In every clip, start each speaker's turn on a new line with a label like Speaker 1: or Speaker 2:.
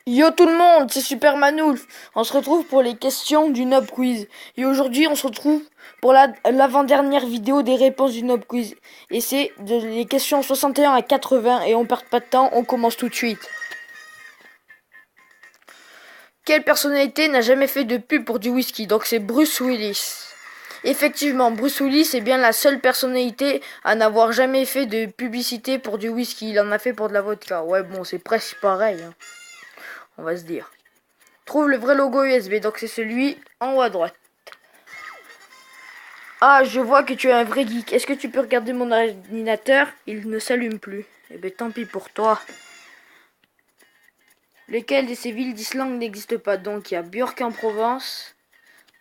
Speaker 1: Yo tout le monde, c'est Super Manoulf. On se retrouve pour les questions du Nob Quiz. Et aujourd'hui, on se retrouve pour l'avant-dernière vidéo des réponses du Nob Quiz. Et c'est les questions 61 à 80 et on perd pas de temps, on commence tout de suite. Quelle personnalité n'a jamais fait de pub pour du whisky? Donc c'est Bruce Willis. Effectivement, Bruce Willis est bien la seule personnalité à n'avoir jamais fait de publicité pour du whisky. Il en a fait pour de la vodka. Ouais, bon, c'est presque pareil, hein, on va se dire. Trouve le vrai logo USB, donc c'est celui en haut à droite. Ah, je vois que tu es un vrai geek. Est-ce que tu peux regarder mon ordinateur? Il ne s'allume plus. Eh ben tant pis pour toi. Lesquelles de ces villes d'Islande n'existent pas? Donc il y a Björk en Provence,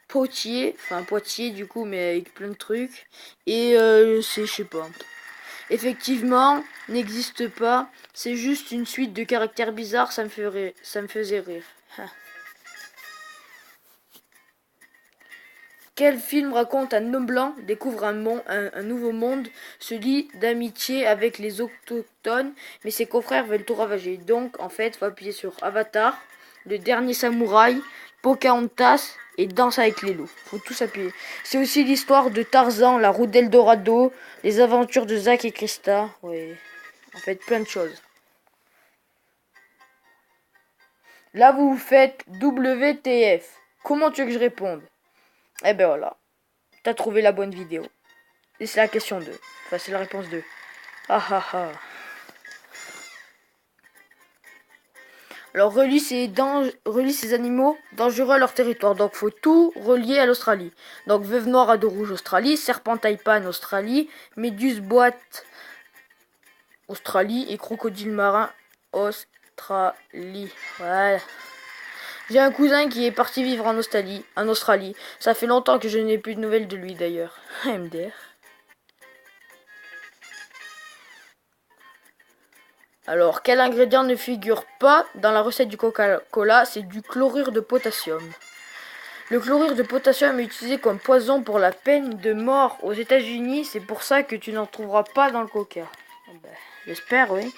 Speaker 1: Poitiers, enfin Poitiers du coup mais avec plein de trucs. Et c'est je sais pas. Effectivement, n'existe pas. C'est juste une suite de caractères bizarres, ça me faisait rire. Quel film raconte un homme blanc découvre un nouveau monde, se lie d'amitié avec les autochtones, mais ses confrères veulent tout ravager. Donc, en fait, faut appuyer sur Avatar, Le Dernier Samouraï, Pocahontas et Danse avec les loups. Faut tous appuyer. C'est aussi l'histoire de Tarzan, La Route d'Eldorado, Les aventures de Zach et Krista. Oui, en fait, plein de choses. Là, vous vous faites WTF. Comment tu veux que je réponde? Eh ben voilà. T'as trouvé la bonne vidéo. Et c'est la question 2. Enfin, c'est la réponse 2. Ah ah ah. Alors, relie ces animaux dangereux à leur territoire. Donc, faut tout relier à l'Australie. Donc, veuve noire à dos rouge, Australie. Serpent taïpan, Australie. Méduse boîte, Australie. Et crocodile marin, Australie. Voilà. J'ai un cousin qui est parti vivre en Australie. Ça fait longtemps que je n'ai plus de nouvelles de lui d'ailleurs. MDR. Alors, quel ingrédient ne figure pas dans la recette du Coca-Cola? C'est du chlorure de potassium. Le chlorure de potassium est utilisé comme poison pour la peine de mort aux États-Unis. C'est pour ça que tu n'en trouveras pas dans le Coca. Ben, j'espère, oui.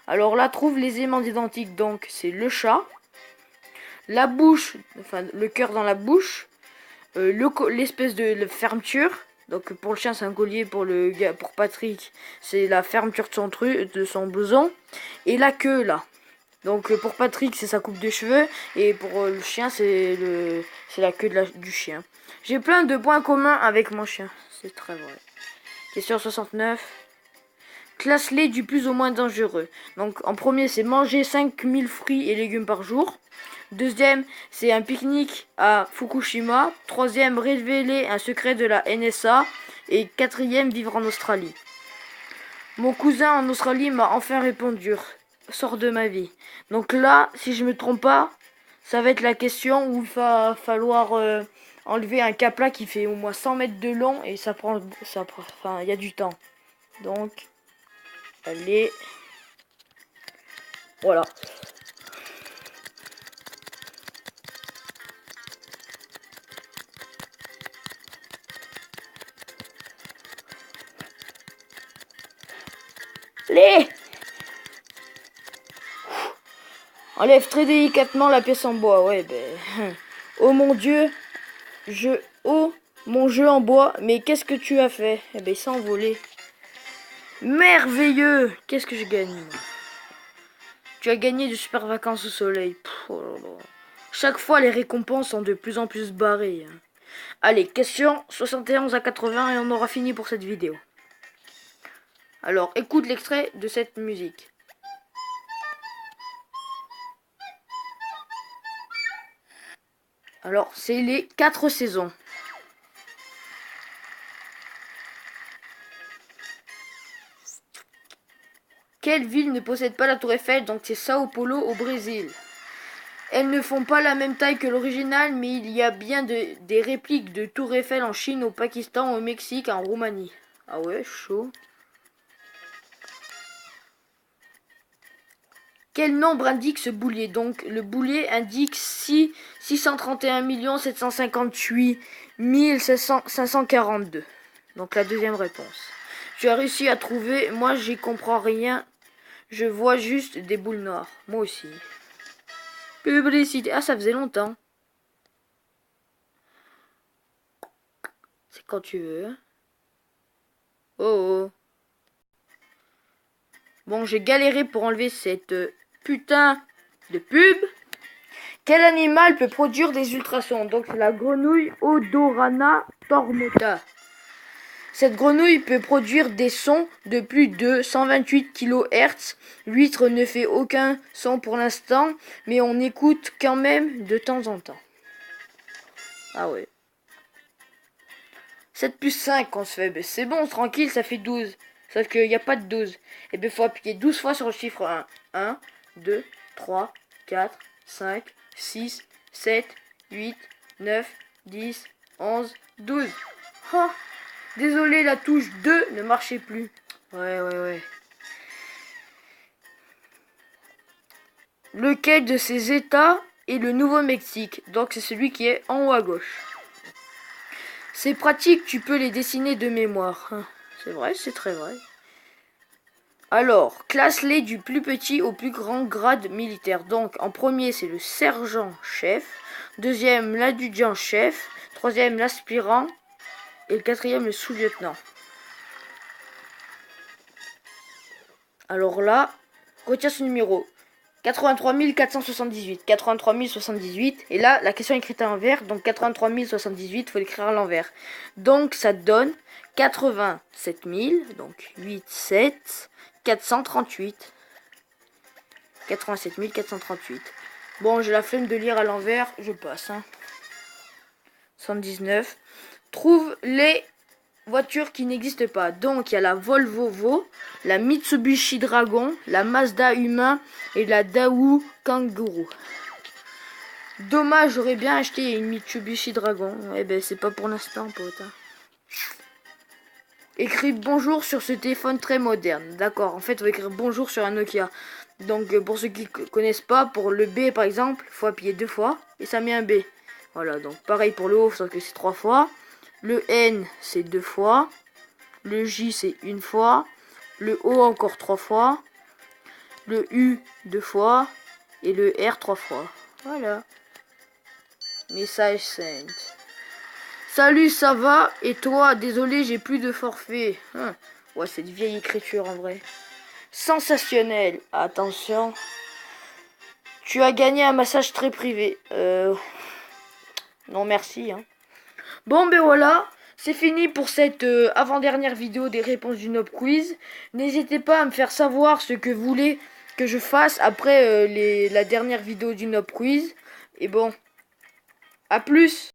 Speaker 1: Alors là, trouve les aimants identiques. Donc, c'est le chat, la bouche, enfin le cœur dans la bouche, l'espèce de fermeture. Donc pour le chien c'est un collier, pour le gars, pour Patrick c'est la fermeture de son blouson et la queue là. Donc pour Patrick c'est sa coupe de cheveux et pour le chien c'est la queue du chien. J'ai plein de points communs avec mon chien, c'est très vrai. Question 69. Classe-les du plus au moins dangereux. Donc en premier c'est manger 5000 fruits et légumes par jour. Deuxième, c'est un pique-nique à Fukushima. Troisième, révéler un secret de la NSA. Et quatrième, vivre en Australie. Mon cousin en Australie m'a enfin répondu. Sors de ma vie. Donc là, si je me trompe pas, ça va être la question où il va falloir enlever un capla qui fait au moins 100 mètres de long. Et enfin, il y a du temps. Donc, allez. Voilà. Allez! Enlève très délicatement la pièce en bois. Ouais, ben. Oh mon dieu. Oh mon jeu en bois. Mais qu'est-ce que tu as fait? Eh ben, il s'est envolé. Merveilleux! Qu'est-ce que j'ai gagné? Tu as gagné de super vacances au soleil. Pff, oh là là. Chaque fois, les récompenses sont de plus en plus barrées. Hein. Allez, question 71 à 80 et on aura fini pour cette vidéo. Alors, écoute l'extrait de cette musique. Alors, c'est les 4 saisons. Quelle ville ne possède pas la tour Eiffel? Donc c'est Sao Paulo au Brésil. Elles ne font pas la même taille que l'original, mais il y a bien des répliques de tour Eiffel en Chine, au Pakistan, au Mexique, en Roumanie. Ah ouais, chaud. Quel nombre indique ce boulier? Donc le boulier indique 631 758 542. Donc la deuxième réponse. Tu as réussi à trouver, moi j'y comprends rien. Je vois juste des boules noires. Moi aussi. Publicité. Ah, ça faisait longtemps. C'est quand tu veux. Oh, oh. Bon, j'ai galéré pour enlever cette putain de pub. Quel animal peut produire des ultrasons? Donc c'est la grenouille Odorana tormota. Cette grenouille peut produire des sons de plus de 128 kHz. L'huître ne fait aucun son pour l'instant, mais on écoute quand même de temps en temps. Ah ouais. 7 plus 5 on se fait. Ben c'est bon, tranquille, ça fait 12. Sauf qu'il n'y a pas de 12. Et bien il faut appuyer 12 fois sur le chiffre 1. 1, 2, 3, 4, 5, 6, 7, 8, 9, 10, 11, 12. Oh, désolé, la touche 2 ne marchait plus. Ouais. Lequel de ces états est le Nouveau-Mexique? Donc c'est celui qui est en haut à gauche. C'est pratique, tu peux les dessiner de mémoire. C'est vrai, c'est très vrai. Alors, classe-les du plus petit au plus grand grade militaire. Donc, en premier, c'est le sergent-chef. Deuxième, l'adjudant-chef. Troisième, l'aspirant. Et le quatrième, le sous-lieutenant. Alors là, retiens ce numéro. 83 478. 83 078. Et là, la question est écrite à l'envers. Donc 83 078, il faut l'écrire à l'envers. Donc ça donne 87 000. Donc 8, 7, 438. 87 438. Bon, j'ai la flemme de lire à l'envers. Je passe. 119. Trouve les voitures qui n'existent pas. Donc il y a la Volvo, la Mitsubishi Dragon, la Mazda Humain et la Daewoo Kangoo. Dommage, j'aurais bien acheté une Mitsubishi Dragon. Eh ben c'est pas pour l'instant, pote. Écris bonjour sur ce téléphone très moderne. D'accord, en fait on va écrire bonjour sur un Nokia. Donc pour ceux qui connaissent pas, pour le B par exemple, il faut appuyer 2 fois et ça met un B. Voilà, donc pareil pour le O, sauf que c'est 3 fois. Le N, c'est 2 fois. Le J, c'est 1 fois. Le O, encore 3 fois. Le U, 2 fois. Et le R, 3 fois. Voilà. Message sent. Salut, ça va? Et toi? Désolé, j'ai plus de forfait. Ouais, c'est une vieille écriture en vrai. Sensationnel. Attention. Tu as gagné un massage très privé. Non, merci. Bon, ben voilà. C'est fini pour cette avant-dernière vidéo des réponses du Nob Quiz. N'hésitez pas à me faire savoir ce que vous voulez que je fasse après la dernière vidéo du Nob Quiz. Et bon, à plus!